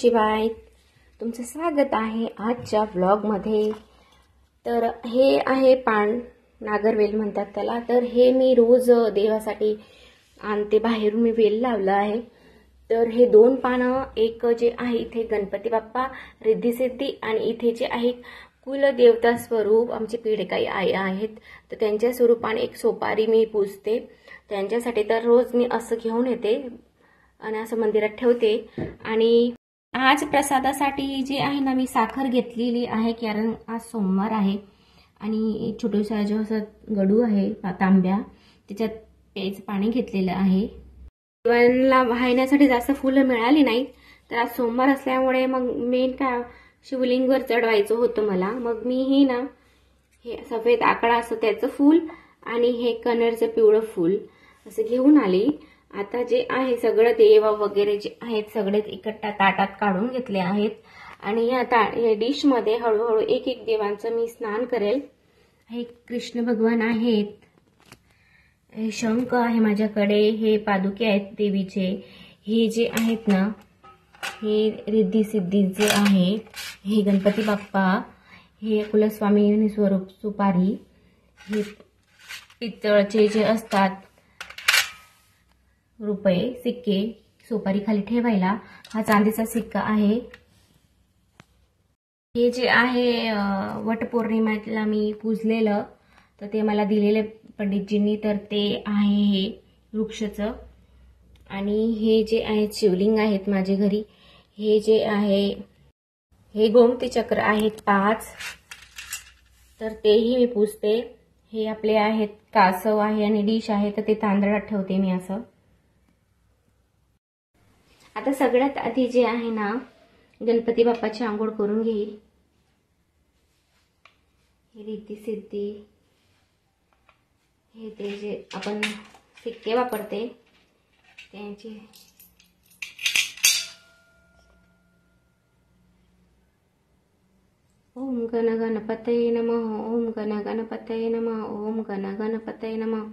शिवाय. तुमचं स्वागत आहे आजच्या व्लॉगमध्ये. तर हे आहे पान, नागरवेल म्हणतात त्याला. तर हे मी रोज देवासाठी आणते, बाहेरून मी वेल लावलं आहे. तर हे 2 पानं, एक जे आहे इथे गणपती बाप्पा रिद्धी-सिद्धी आणि इथे जे आहे कुलदेवता स्वरूप आमची पीडकाई आई आहेत, तर त्यांच्या स्वरूपाने एक सोपारी मी पूजते त्यांच्यासाठी. तर रोज मी असं घेऊन येते आणि असं मंदिरात ठेवते. आणि आज प्रसादासाठी जे आहे ना, मी साखर घेतलेली आहे कारण आज सोमवार आहे. आणि छोटूसा जो असं गडू आहे तांब्या, त्याच्यात प्यायचं पाणी घेतलेलं आहे. देवांना वाहण्यासाठी जास्त फुलं मिळाली नाही, तर आज सोमवार असल्यामुळे मग मेन काय शिवलिंगवर चढवायचं होतं मला. मग मी ही ना हे सफेद आकडा असं त्याचं फूल आणि हे कनेरचं पिवळं फूल असं घेऊन आली. आता जे आहे सगळं देव वगैरे जे आहेत सगळे इकट्ठा ताटात काढून घेतले आहेत. आणि या डिश मध्ये हळूहळू एक एक देवांचं मी स्नान करेल. हे कृष्ण भगवान आहेत, हे शंख आहे माझ्याकडे, हे पादुके आहेत देवीचे, हे जे आहेत ना हे रिद्धी सिद्धीचे आहे, हे गणपती बाप्पा, हे कुलस्वामी स्वरूप सुपारी, हे पितळचे जे असतात रुपये सिक्के सुपारी खाली ठेवायला, हा चांदीचा सिक्का आहे. हे जे आहे वटपौर्णिमेला मी पूजलेलं, तर ते मला दिलेले पंडितजींनी, तर ते आहे हे वृक्षचं. आणि हे जे आहे शिवलिंग आहेत माझे घरी, हे जे आहे हे गोमती चक्र आहेत 5, तर तेही मी पूजते. हे आपले आहेत कासव आहे आणि डिश आहे, तर ते तांदळात ठेवते मी असं. आता सगळ्यात आधी जे आहे ना गणपती बाप्पाची आंघोळ करून घेईल. हे रिद्धी सिद्धी, हे ते जे आपण सिक्के वापरते त्यांचे. ओम गण गणपतये नमः, ओम गण गणपतये नमः, ओम गण गणपतये नमः.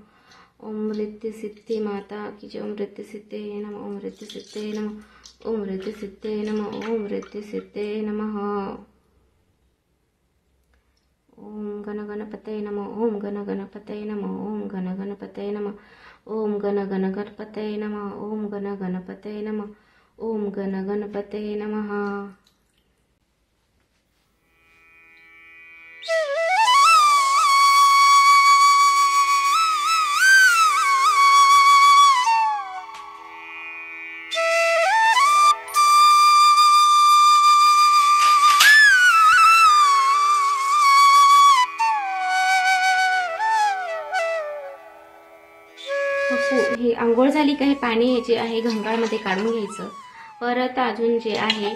ओम रिद्धी सिद्धि माता की जय. ओम रिद्धी सिद्धे नमः, ओम रिद्धी सिद्धे नमः, ओम रिद्धी सिद्धे नमः, ओम रिद्धी सिद्धे नमः. ओम गण गणपतये नमः, ओम गण गणपतये नमः, ओम गण गणपतये नमः, ओम गण गणपतये नमः, ओम गण गणपतये नमः, ओम गण गणपतये नमः. हे आंघोळ झाली का हे पाणी जे आहे घंगाळमध्ये काढून घ्यायचं. परत अजून जे आहे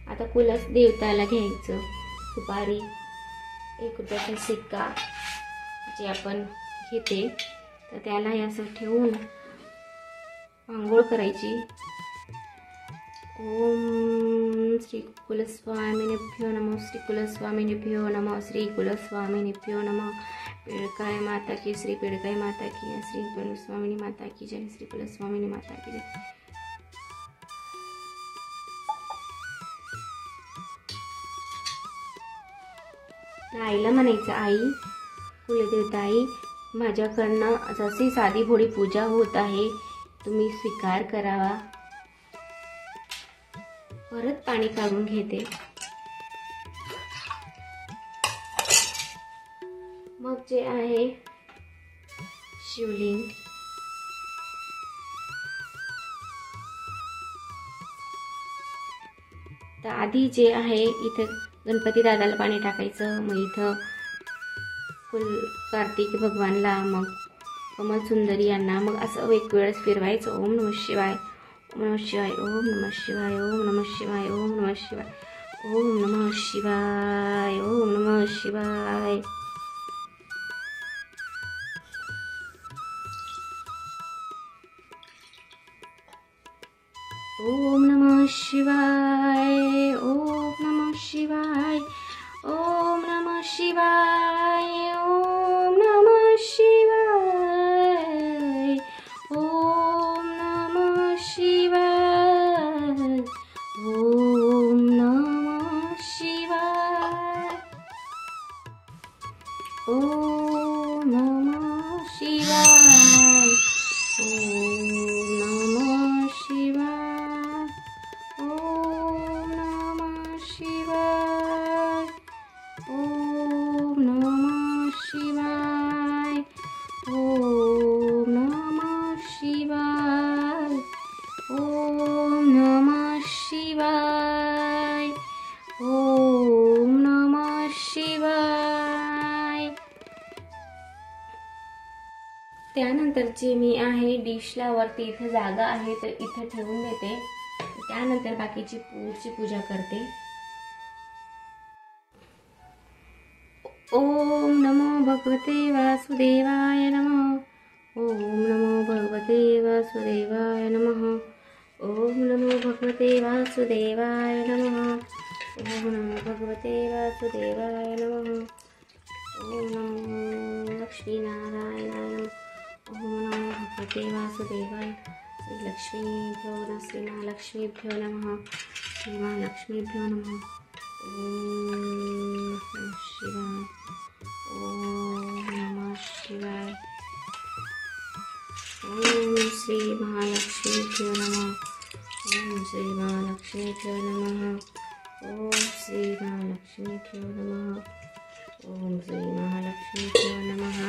आता कुलस देवताला घ्यायचं सुपारी, 1 रुपयाचा सिक्का जे आपण घेते, तर त्याला असं ठेवून आंघोळ करायची. ओम श्री कुलस्वामिनेभ्यो नमः, श्री कुलस्वामिनेभ्यो नमः, श्री कुलस्वामिनेभ्यो नमः. पीडकाई माता की, श्री पीडकाई माता की, श्री कुलस्वामिनी माता की जय, श्री कुलस्वामिनी माता की जय. आईला म्हणायचं, आई कुलदेवता आई, माझ्याकडनं जशी साधी भोळी पूजा होत आहे तुम्ही स्वीकार करावा. परत पाणी काढून घेते. मग जे आहे शिवलिंग, तर आधी जे आहे इथं गणपती दादाला पाणी टाकायचं, मग इथं कार्तिक भगवानला, मग कमल सुंदरी यांना, मग असं एक वेळेस फिरवायचं. ओम नमः शिवाय, ओम नमः शिवाय, ओम नमः शिवाय, ओम नमः शिवाय, ओम नमः शिवाय, ओम नमः शिवाय, ओम नमः शिवाय. ओम नमः शिवाय, ओम नमः शिवाय, ओम नमः शिवाय, ओम नमः शिवाय, ओम नमः शिवाय. ओम नमः शिवाय. ओम नमः शिवाय. ओम नमः शिवाय. ओम नमः शिवाय. ओम नमः शिवाय. ओम नमः शिवाय. ओम नमः शिवाय. त्यानंतर जे मी आहे डिशला वरती इथं जागा आहे तर इथं ठेवून देते. त्यानंतर बाकीची पुढची पूजा करते. ओम नमो भगवते वासुदेवाय नमः. ओम नमो भगवते वासुदेवाय नमः. ओम नमो भगवते वासुदेवाय नमः. ओम नमो भगवते वासुदेवाय नमः. ओम नमो लक्ष्मीनारायणाय नमः. ओम नमो भगवते वासुदेवाय. श्री लक्ष्मीभ्यो नमः. श्री महालक्ष्मीभ्यो नमः. श्री महालक्ष्मीभ्यो नमः. ओम नमः शिवाय. ओम नमः शिवाय. ओम श्री महालक्ष्मीभ्यो नमः. ओम श्री महालक्ष्मीभ्यो नमः. ओम श्री महालक्ष्मीभ्यो नमः. ओम श्री महालक्ष्मीभ्यो नमः.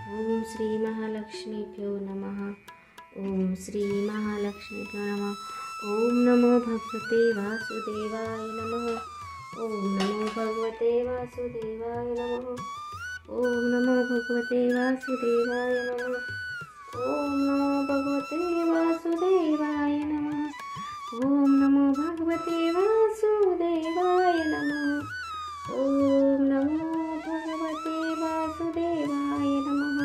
ओम श्री महालक्ष्मीभ्यो नमः. ओम श्री महालक्ष्मीभ्यो नमः. ओम नमो भगवते वासुदेवाय नमः. ओम नमो भगवते वासुदेवाय नमः. ओम नमो भगवते वासुदेवाय नमः. ओम नमो भगवते वासुदेवाय नमः. ओम नमो भगवते वासुदेवाय नमः. ओम नमो भगवते वासुदेवाय नमः.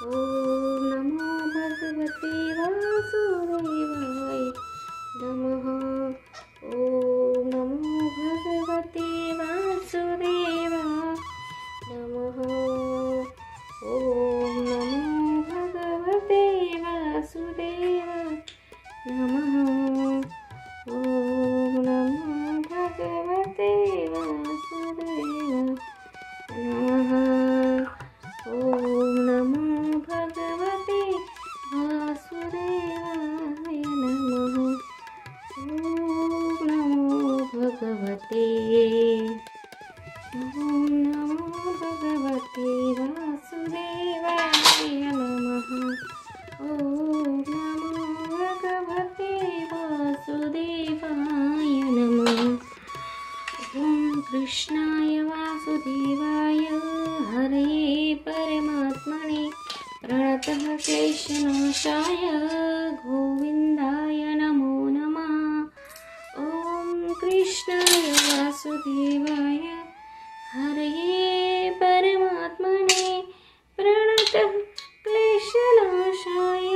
ओम नमो भगवते वासुदेवाय नमः. ओम नमो भगवते वासुदेवाय नमः. ओम नमो भगवते वासुदेवाय नमः. ओम नमो भगवते वासुदेवाय नमः. ओम नमो भगवते वासुदेवाय नमः. ओम नमो भगवते. ओम नमो भगवते वासुदेवाय नमः. ओम नमो भगवते वासुदेवाय नमः. ओम कृष्णाय वासुदेवाय हरे परमात्मने प्रणतः क्लेशनाशाय गोविन्दाय नमो नमः. ओम कृष्णाय वासुदेवाय हरे परमात्मने प्रणतः क्लेशनाशाय.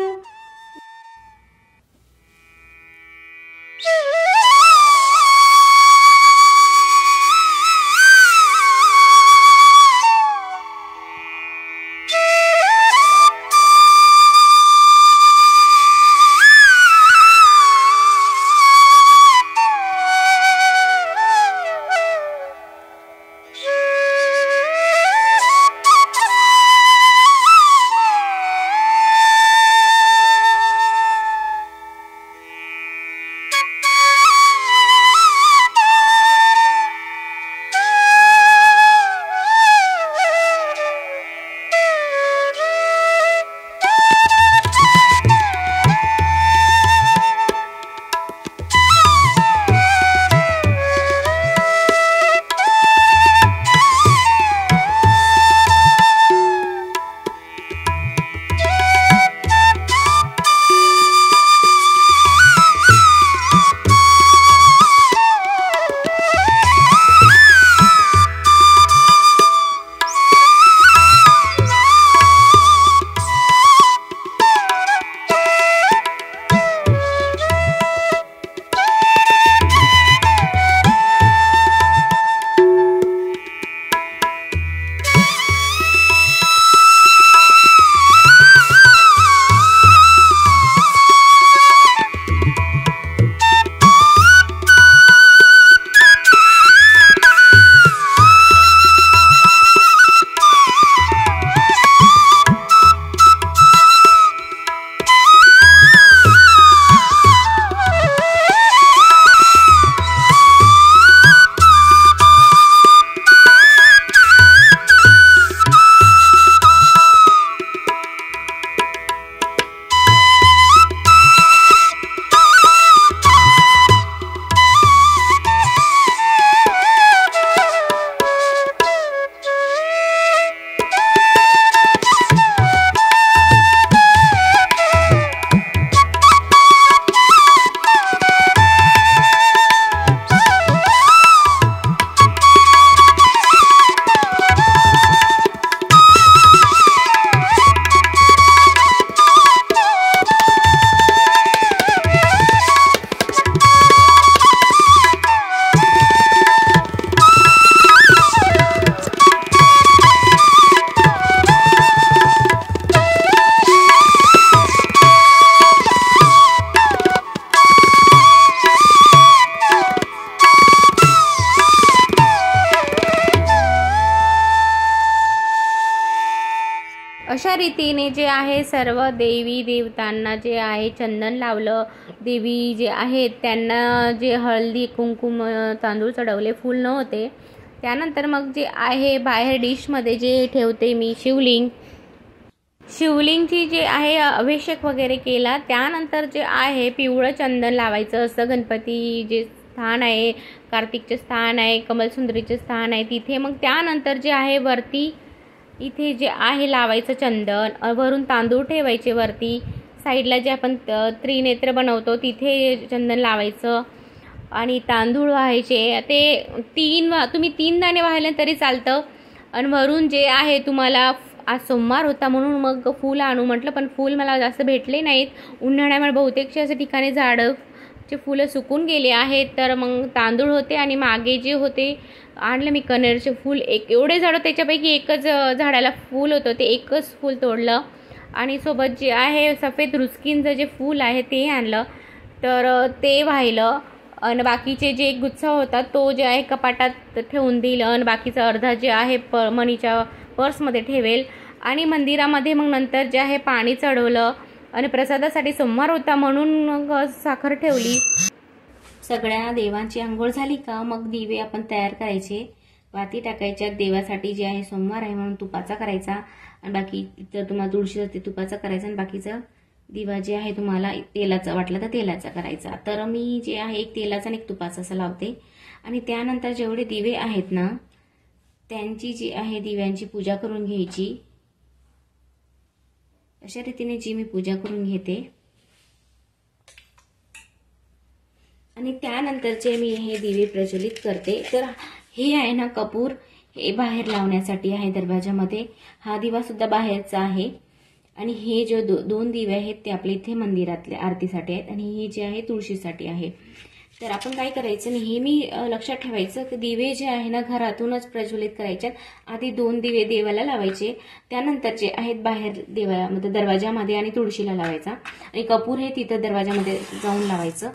अशा रीतीने जे आहे सर्व देवी देवतांना जे आहे चंदन लावलं. देवी जे आहेत त्यांना जे हळदी कुंकुम तांदूळ चढवले, फूल नव्हते. त्यानंतर मग जे आहे बाहेर डिशमध्ये जे ठेवते मी शिवलिंगची जे आहे अभिषेक वगैरे केला. त्यानंतर जे आहे पिवळं चंदन लावायचं असं. गणपती जे स्थान आहे, कार्तिकचे स्थान आहे, कमलसुंदरीचे स्थान आहे तिथे. मग त्यानंतर जे आहे वरती इथे जे आहे लावायचं चंदन. वरून तांदूळ ठेवायचे वरती. साईडला जे आपण त्रिनेत्र बनवतो तिथे चंदन लावायचं आणि तांदूळ व्हायचे. ते तुम्ही 3 दाणे वाहिले तरी चालतं. आणि वरून जे आहे तुम्हाला आज सोमवार होता म्हणून मग फूल आणू म्हटलं, पण फूल मला जास्त भेटले नाहीत. उन्हाळ्यामुळे बहुतेकशे अशा ठिकाणी झाडचे फुलं सुकून गेले आहेत. तर मग तांदूळ होते आणि मागे जे होते आणलं मी कनेरचे फूल. एवढे झाडं, त्याच्यापैकी एकच झाडाला फूल होतं, ते एकच फूल तोडलं. आणि सोबत जे आहे सफेद रुचकींचं जे फूल आहे ते आणलं, तर ते वाहिलं. आणि बाकीचे जे एक गुच्छ होता तो जे आहे कपाटात ठेवून दिलं. आणि बाकीचा अर्धा जे आहे मनीच्या पर्समध्ये ठेवेल. आणि मंदिरामध्ये मग नंतर जे आहे पाणी चढवलं. आणि प्रसादासाठी सोमवार होता म्हणून मग साखर ठेवली. सगळ्या देवांची आंघोळ झाली का मग दिवे आपण तयार करायचे, वाती टाकायच्या. देवासाठी जे आहे सोमवार आहे म्हणून तुपाचा करायचा. आणि बाकी जर तुम्हाला तुळशी असते तुपाचा करायचा. आणि बाकीचा दिवा जे आहे तुम्हाला तेलाचा वाटला तर तेलाचा करायचा. तर मी जे आहे एक तेलाचा आणि एक तुपाचा असं लावते. आणि त्यानंतर जेवढे दिवे आहेत ना त्यांची जी आहे दिव्यांची पूजा करून घ्यायची. अशा रीतीने जी मी पूजा करून घेते. आणि त्यानंतरचे मी हे दिवे प्रज्वलित करते. तर हे आहे ना कपूर, हे बाहेर लावण्यासाठी आहे दरवाजामध्ये. हा दिवा सुद्धा बाहेरचा आहे. आणि हे जे 2 दिवे आहेत ते आपल्या इथे मंदिरातले आरतीसाठी आहेत. आणि हे जे आहे तुळशीसाठी आहे. तर आपण काय करायचं, नेहमी लक्षात ठेवायचं की दिवे जे आहे ना घरातूनच प्रज्वलित करायचे. आधी 2 दिवे देवाला लावायचे, त्यानंतर जे आहेत बाहेर देवामध्ये दरवाजामध्ये आणि तुळशीला लावायचा. आणि कपूर हे तिथं दरवाजामध्ये जाऊन लावायचं.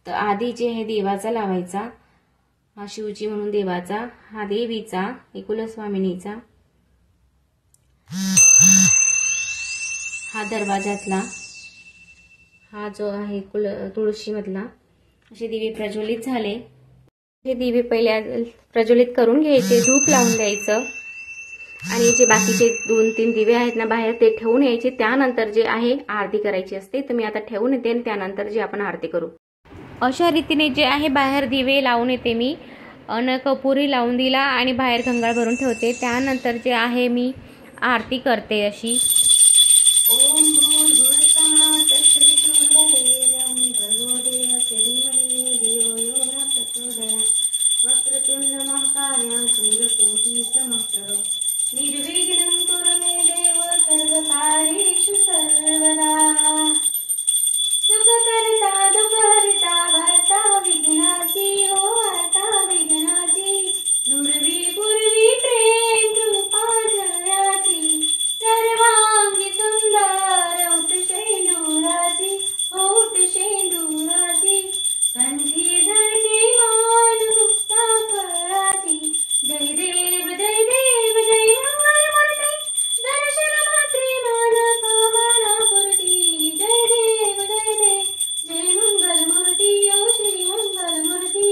तर आधी जे आहे देवाचा लावायचा, हा शिवजी म्हणून देवाचा, हा देवीचा, कुलस्वामिनीचा, हा दरवाजातला, हा जो आहे तुळशीमधला. असे दिवे प्रज्वलित झाले. हे दिवे पहिले प्रज्वलित करून घ्यायचे, धूप लावून द्यायचं. आणि जे बाकीचे 2-3 दिवे आहेत ना बाहेर ते ठेवून यायचे. त्यानंतर जे आहे आरती करायची असते. तर मी आता ठेवून येते आणि त्यानंतर जे आपण आरती करू. अशा रीतीने जे आहे बाहेर दिवे लावून येते मी. अन कपुरी लावून दिला आणि बाहेर गंगाळ भरून ठेवते. त्यानंतर जे आहे मी आरती करते अशी. निर्विघ्नं कुरु मे देव सर्वकार्येषु सर्वदा. सुखकर्ता दुःखहर्ता भर्ता विघ्नाची हो वार्ता विघ्नाची. नुरवी पूर्वी प्रेम कृपा जयाची. सर्वांगी सुंदर ओठ शेंदुराची, ओठ शेंदुराची. कंठी धरणी मान मुक्ता फळाची. जय देव जय देव जय मंगलमूर्ती. दर्शन मात्रे मान कामना पूर्ती. जय देव जय देव जय मंगलमूर्ती. ओ श्री मंगलमूर्ती.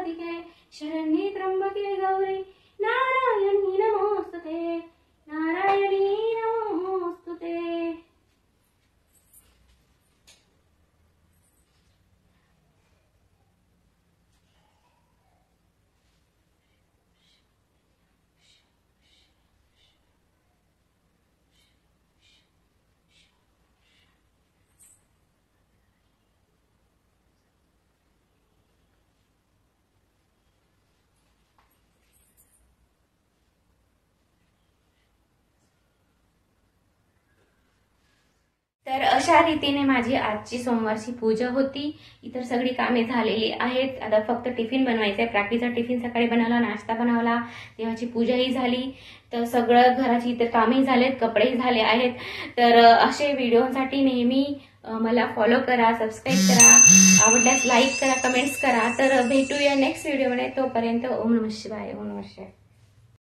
राधिके शरण्ये त्र्यंबके गौरी नारायणी नमोस्तुते नारायणी नमोस्तुते। तर अशा रीतीने माझी आजची सोमवारची पूजा होती। इतर सगळी कामे झालेली आहेत। आता फक्त टिफिन बनवायचं आहे। प्राप्तीचा टिफिन सकाळी बनवला, नाश्ता बनवला, देवाची पूजाही झाली, तर सगळं घराची इतर कामेही झालेत, कपडेही झाले आहेत। तर असे व्हिडिओसाठी नेहमी मला फॉलो करा, सबस्क्राईब करा, आवडल्यास लाईक करा, कमेंट्स करा। तर भेटूया नेक्स्ट व्हिडिओमध्ये। तोपर्यंत ओम नमः शिवाय, ओम नमः शिवाय।